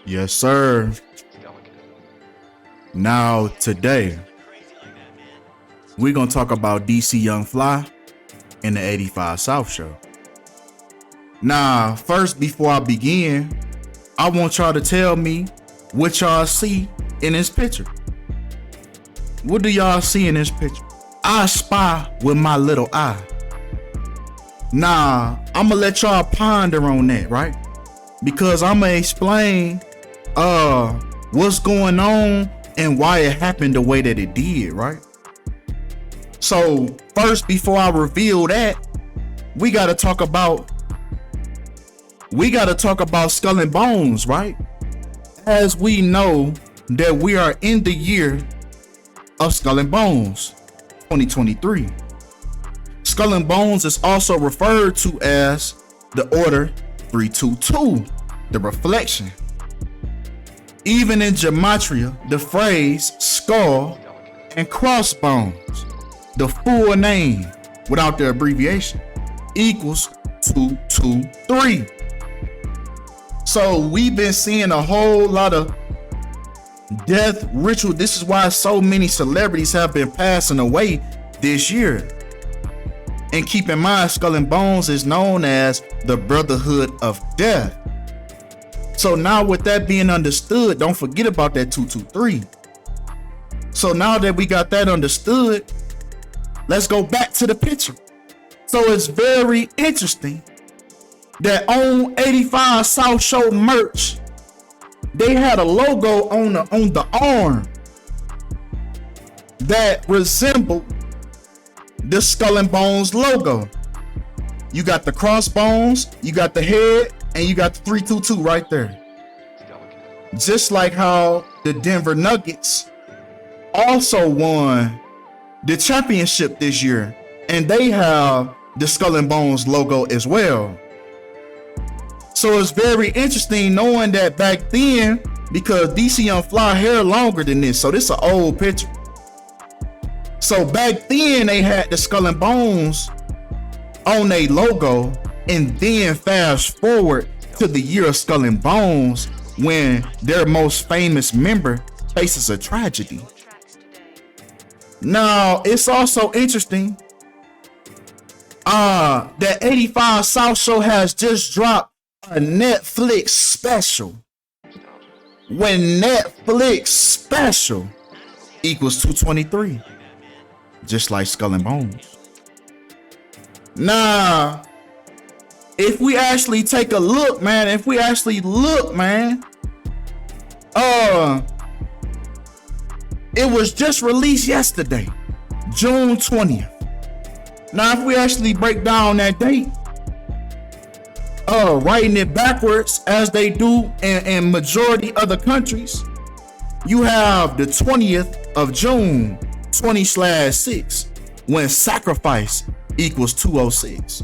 Yes, sir. Now, today, we're going to talk about DC Young Fly and the 85 South Show. Now, first, before I begin, I want y'all to tell me what y'all see in this picture. What do y'all see in this picture? I spy with my little eye. Nah, I'm gonna let y'all ponder on that, right? Because I'm gonna explain what's going on and why it happened the way that it did, right? So first, before I reveal that, we gotta talk about Skull and Bones, right? As we know that we are in the year of Skull and Bones, 2023. Skull and Bones is also referred to as the Order 322, the reflection. Even in Gematria, the phrase skull and crossbones, the full name without the abbreviation, equals 223. So we've been seeing a whole lot of death ritual. This is why so many celebrities have been passing away this year. And keep in mind, Skull and Bones is known as the Brotherhood of Death. So now with that being understood, don't forget about that 223. So now that we got that understood, let's go back to the picture. So it's very interesting that on 85 South Show merch, they had a logo on the arm that resembled the Skull and Bones logo. You got the crossbones, you got the head, and you got the 322 right there. Just like how the Denver Nuggets also won the championship this year, and they have the Skull and Bones logo as well. So it's very interesting knowing that back then, because DC Young Fly hair longer than this, so this is an old picture. So back then they had the Skull and Bones on their logo, and then fast forward to the year of Skull and Bones when their most famous member faces a tragedy. Now it's also interesting that 85 South Show has just dropped a Netflix special, when Netflix special equals 223, just like Skull and Bones. Now, if we actually take a look, man, it was just released yesterday, June 20th. Now, if we actually break down that date, writing it backwards as they do in majority other countries, you have the 20th of June 20/6, when sacrifice equals 206.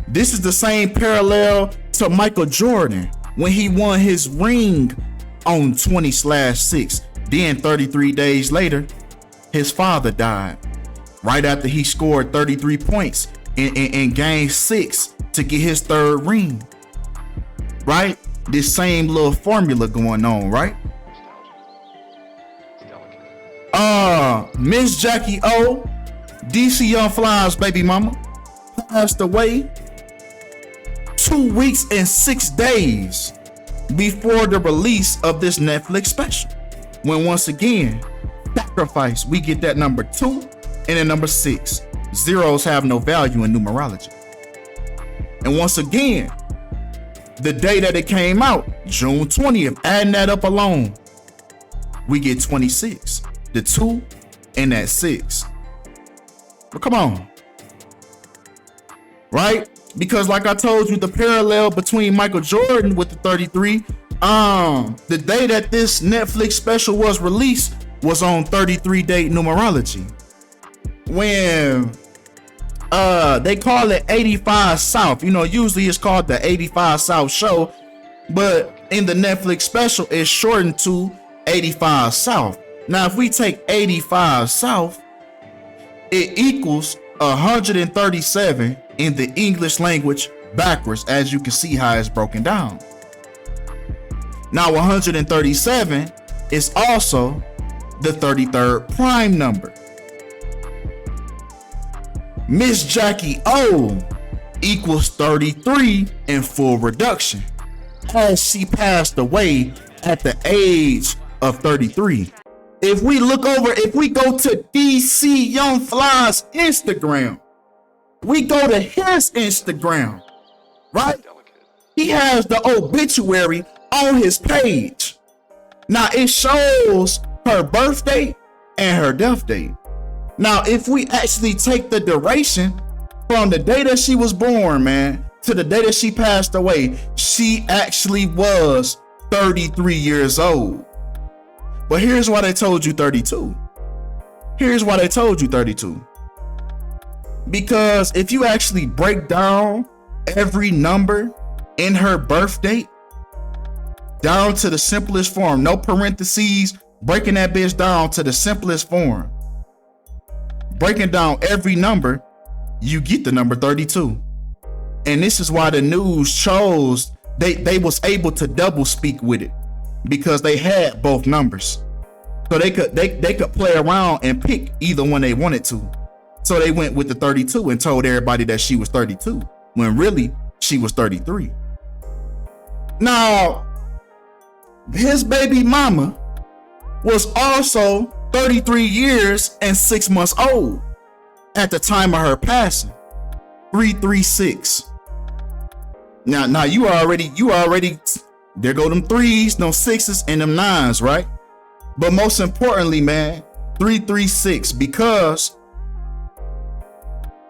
This is the same parallel to Michael Jordan when he won his ring on 20/6. Then 33 days later, his father died right after he scored 33 points in game 6 to get his third ring. Right? This same little formula going on, right? Miss Jacky O, DC Young Fly's baby mama, passed away 2 weeks and 6 days before the release of this Netflix special. When once again, sacrifice, we get that number 2 and the number 6. Zeros have no value in numerology. And once again, the day that it came out, June 20th, adding that up alone, we get 26, the 2 and that 6. But come on, right? Because like I told you, the parallel between Michael Jordan with the 33, the day that this Netflix special was released was on 33 date numerology, when they call it 85 South. You know, usually it's called the 85 South Show, but in the Netflix special it's shortened to 85 South. Now if we take 85 South, it equals 137 in the English language backwards, as you can see how it's broken down. Now 137 is also the 33rd prime number. Miss Jacky O equals 33 in full reduction, as she passed away at the age of 33. If we go to DC Young Fly's Instagram, we go to his Instagram, right? He has the obituary on his page. Now it shows her birth date and her death date. Now, if we actually take the duration from the day that she was born, man, to the day that she passed away, she actually was 33 years old. But here's why they told you 32. Here's why they told you 32. Because if you actually break down every number in her birth date down to the simplest form, no parentheses, breaking that bitch down to the simplest form, breaking down every number, you get the number 32. And this is why the news chose, they was able to double speak with it, because they had both numbers. So they could play around and pick either one they wanted to. So they went with the 32 and told everybody that she was 32, when really she was 33. Now, his baby mama was also 33 years and 6 months old at the time of her passing. 336. Now you already, there go them threes, no sixes, and them nines, right? But most importantly, man, 336, because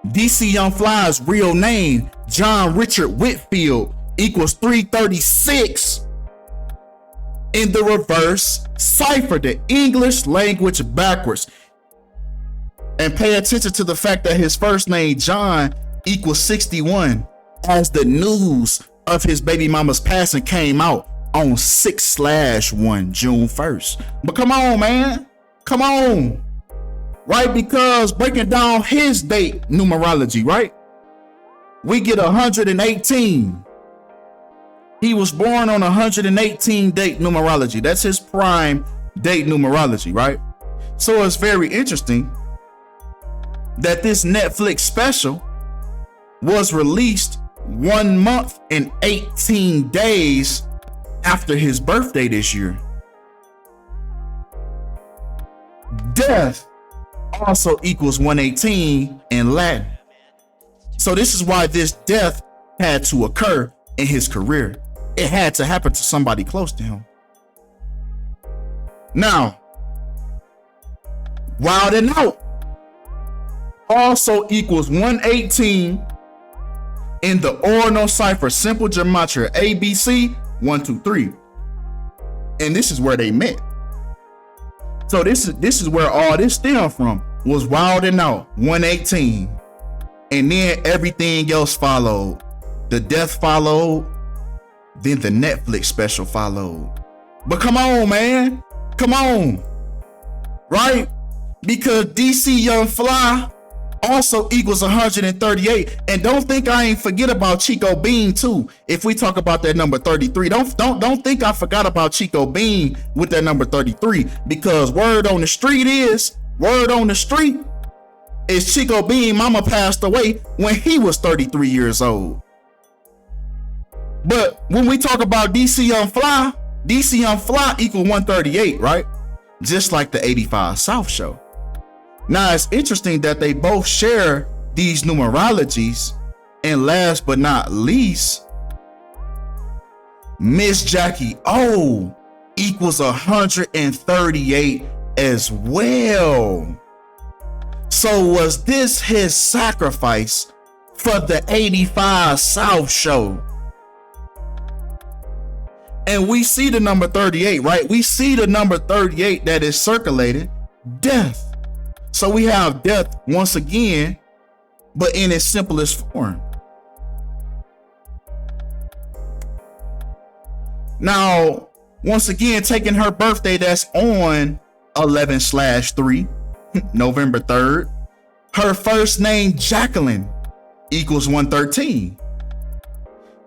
DC Young Fly's real name, John Richard Whitfield, equals 336 in the reverse cipher, the English language backwards. And pay attention to the fact that his first name, John, equals 61, as the news of his baby mama's passing came out on 6/1, June 1st. But come on, man. Come on. Right? Because breaking down his date numerology, right? We get 118. He was born on 118 date numerology. That's his prime date numerology, right? So it's very interesting that this Netflix special was released 1 month and 18 days after his birthday this year. Death also equals 118 in Latin. So this is why this death had to occur in his career. It had to happen to somebody close to him. Now, Wild and Out also equals 118 in the ordinal cipher, simple gematria, ABC 1 2 3, and this is where they met. So this is where all this stemmed from, was Wild and Out 118, and then everything else followed. The death followed, then the Netflix special followed. But come on, man, come on, right? Because DC Young Fly also equals 138. And don't think I ain't forget about Chico Bean too. If we talk about that number 33, don't think I forgot about Chico Bean with that number 33, because word on the street is Chico Bean mama passed away when he was 33 years old. But when we talk about DC Young Fly equal 138, right? Just like the 85 South show. Now it's interesting that they both share these numerologies, and last but not least, Miss Jacky O equals 138 as well. So was this his sacrifice for the 85 South show? And we see the number 38, right? We see the number 38 that is circulated, death. So we have death once again, but in its simplest form. Now, once again, taking her birthday that's on 11/3, November 3rd, her first name, Jacqueline, equals 113.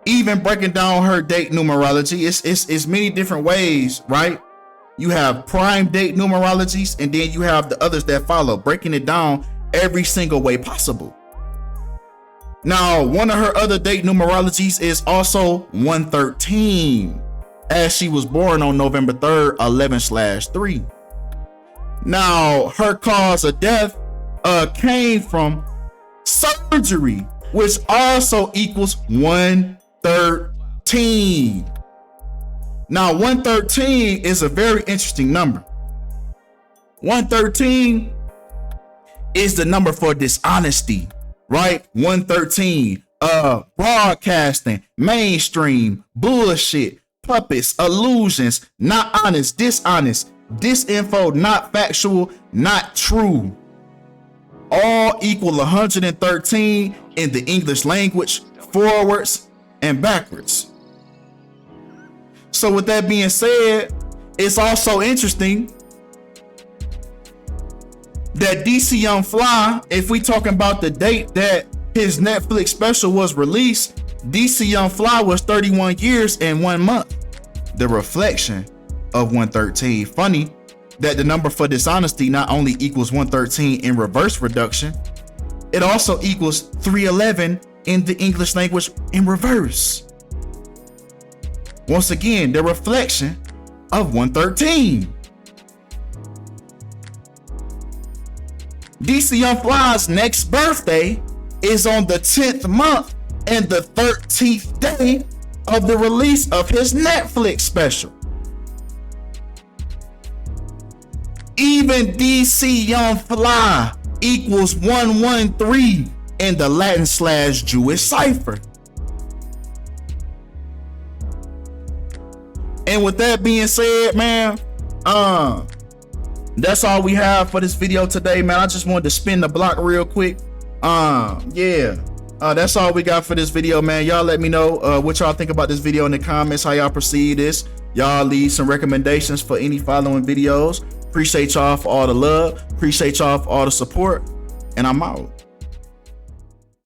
Even breaking down her date numerology, it's many different ways, right? You have prime date numerologies, and then you have the others that follow, breaking it down every single way possible. Now, one of her other date numerologies is also 113, as she was born on November 3rd, 11/3. Now, her cause of death came from surgery, which also equals 113. Now, 113 is a very interesting number. 113 is the number for dishonesty, right? 113, broadcasting, mainstream, bullshit, puppets, illusions, not honest, dishonest, disinfo, not factual, not true. All equal 113 in the English language, forwards and backwards. So with that being said, it's also interesting that DC Young Fly, if we talking about the date that his Netflix special was released, DC Young Fly was 31 years and 1 month. The reflection of 113. Funny that the number for dishonesty not only equals 113 in reverse reduction, it also equals 311 in the English language in reverse. Once again, the reflection of 113. DC Young Fly's next birthday is on the 10th month and the 13th day of the release of his Netflix special. Even DC Young Fly equals 113 in the Latin/Jewish cipher. And with that being said, man, that's all we have for this video today, man. I just wanted to spin the block real quick. That's all we got for this video, man. Y'all let me know what y'all think about this video in the comments, how y'all perceive this. Y'all leave some recommendations for any following videos. Appreciate y'all for all the love. Appreciate y'all for all the support. And I'm out.